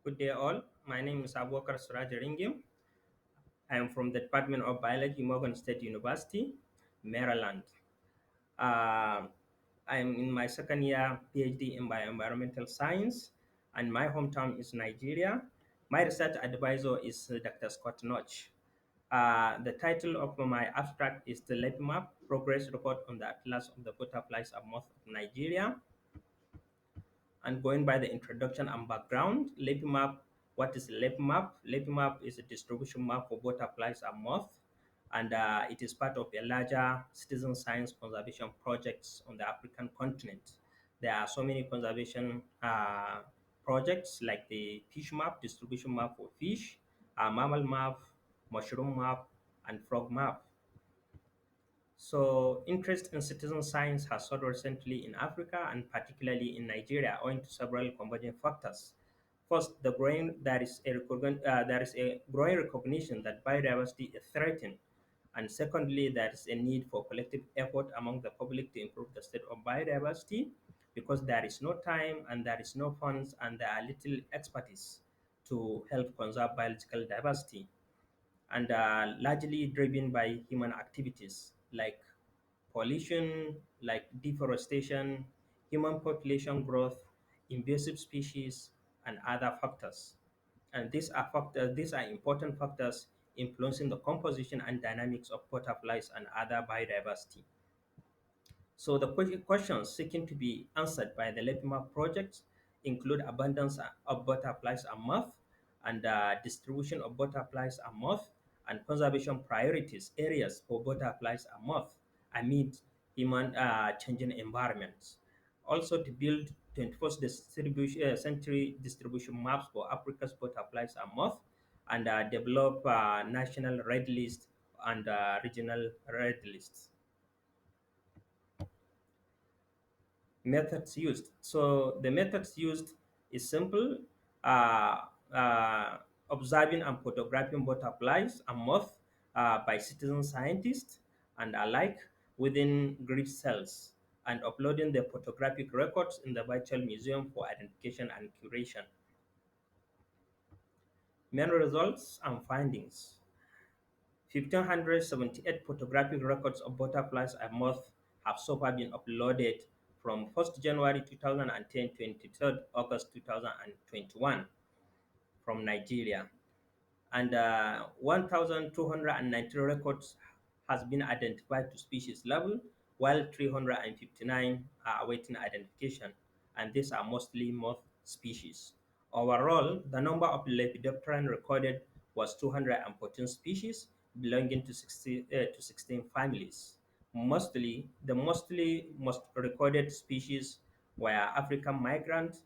Good day, all. My name is Surajo. I am from the Department of Biology, Morgan State University, Maryland. Uh, I am in my second year PhD in bioenvironmental science, and my hometown is Nigeria. My research advisor is Dr. Scott Notch. The title of my abstract is the LepiMAP Progress Report on the Atlas of the Butterflies and Moths of Nigeria. And going by the introduction and background, LepiMAP, what is LepiMAP? LepiMAP is a distribution map for butterflies and moths, and it is part of a larger citizen science conservation projects on the African continent. There are so many conservation projects like the fish map, distribution map for fish, mammal map, mushroom map, and frog map. So, interest in citizen science has soared recently in Africa and particularly in Nigeria, owing to several converging factors. First, there is a growing recognition that biodiversity is threatened, and secondly, there is a need for collective effort among the public to improve the state of biodiversity, because there is no time and there is no funds and there are little expertise to help conserve biological diversity, and largely driven by human activities like pollution, like deforestation, human population growth, invasive species, and other factors. And these are important factors influencing the composition and dynamics of butterflies and other biodiversity. So the questions seeking to be answered by the LepiMAP project include abundance of butterflies and moths, and distribution of butterflies and moths, and conservation priorities areas for butterflies and moths amid human changing environments. Also to build 21st century distribution maps for Africa's butterflies and moths, and develop national red list and regional red lists. Methods used. So the methods used is simple: uh, uh, observing and photographing butterflies and moths by citizen scientists and alike within grid cells, and uploading the photographic records in the virtual museum for identification and curation. Main results and findings. 1,578 photographic records of butterflies and moths have so far been uploaded from 1st January 2010 to 23rd August 2021 from Nigeria. And 1,290 records has been identified to species level, while 359 are awaiting identification, and these are mostly moth species. Overall, the number of Lepidopteran recorded was 214 species belonging to 16 families. The most recorded species were African migrant,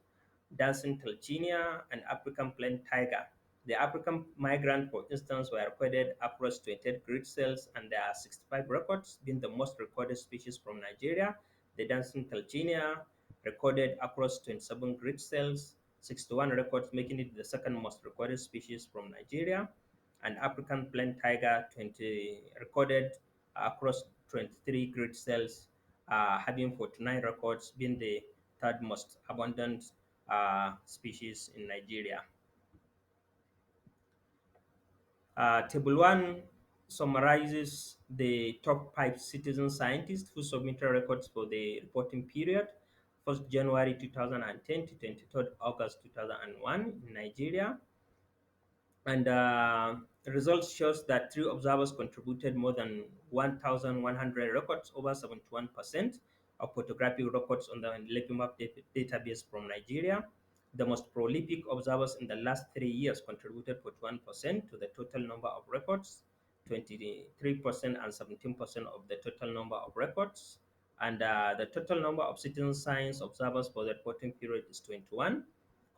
dancing Telchinia, and African plain tiger. The African migrant, for instance, were recorded across 28 grid cells, and there are 65 records, being the most recorded species from Nigeria. The dancing Telchinia recorded across 27 grid cells, 61 records, making it the second most recorded species from Nigeria. And African plain tiger 20 recorded across 23 grid cells, having 49 records, being the third most abundant species in Nigeria. Table 1 summarizes the top 5 citizen scientists who submitted records for the reporting period, 1st January 2010 to 23rd August 2001 in Nigeria. And the results shows that 3 observers contributed more than 1,100 records, over 71% of photographic records on the LepiMAP database from Nigeria. The most prolific observers in the last 3 years contributed 41% to the total number of records, 23% and 17% of the total number of records. And the total number of citizen science observers for the reporting period is 21,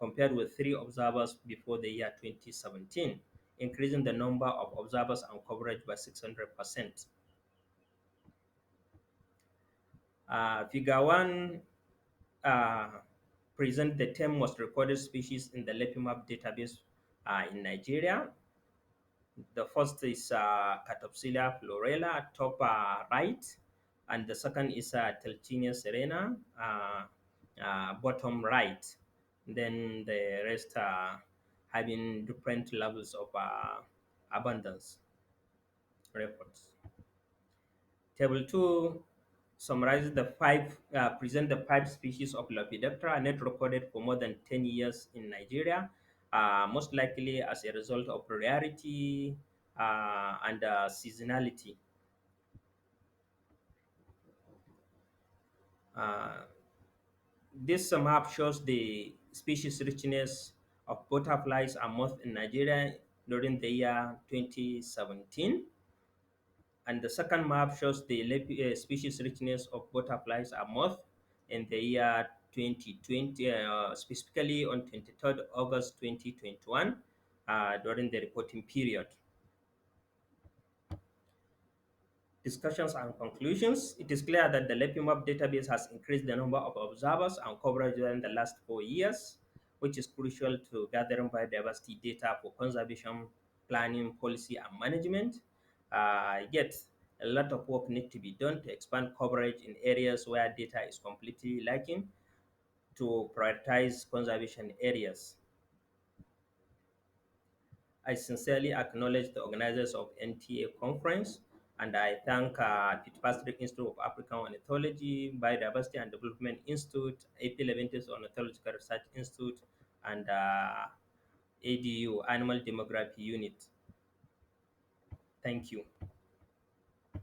compared with 3 observers before the year 2017, increasing the number of observers and coverage by 600%. Figure 1 uh, present the 10 most recorded species in the LepiMAP database in Nigeria. The first is Catopsilia florella, top right, and the second is Telchinia serena, bottom right. Then the rest are having different levels of abundance records. Table 2 summarizes the present the five species of Lepidoptera not recorded for more than 10 years in Nigeria, most likely as a result of rarity and seasonality. Uh, this map shows the species richness of butterflies and moths in Nigeria during the year 2017. And the second map shows the species richness of butterflies and moths in the year 2020, specifically on 23rd August 2021 during the reporting period. Discussions and conclusions. It is clear that the LepiMAP database has increased the number of observers and coverage during the last 4 years, which is crucial to gathering biodiversity data for conservation, planning, policy, and management. Yet, a lot of work needs to be done to expand coverage in areas where data is completely lacking to prioritize conservation areas. I sincerely acknowledge the organizers of NTA conference, and I thank Fitzpatrick Institute of African Ornithology, Biodiversity and Development Institute, AP Leventis Ornithological Research Institute, and ADU, Animal Demography Unit. Thank you.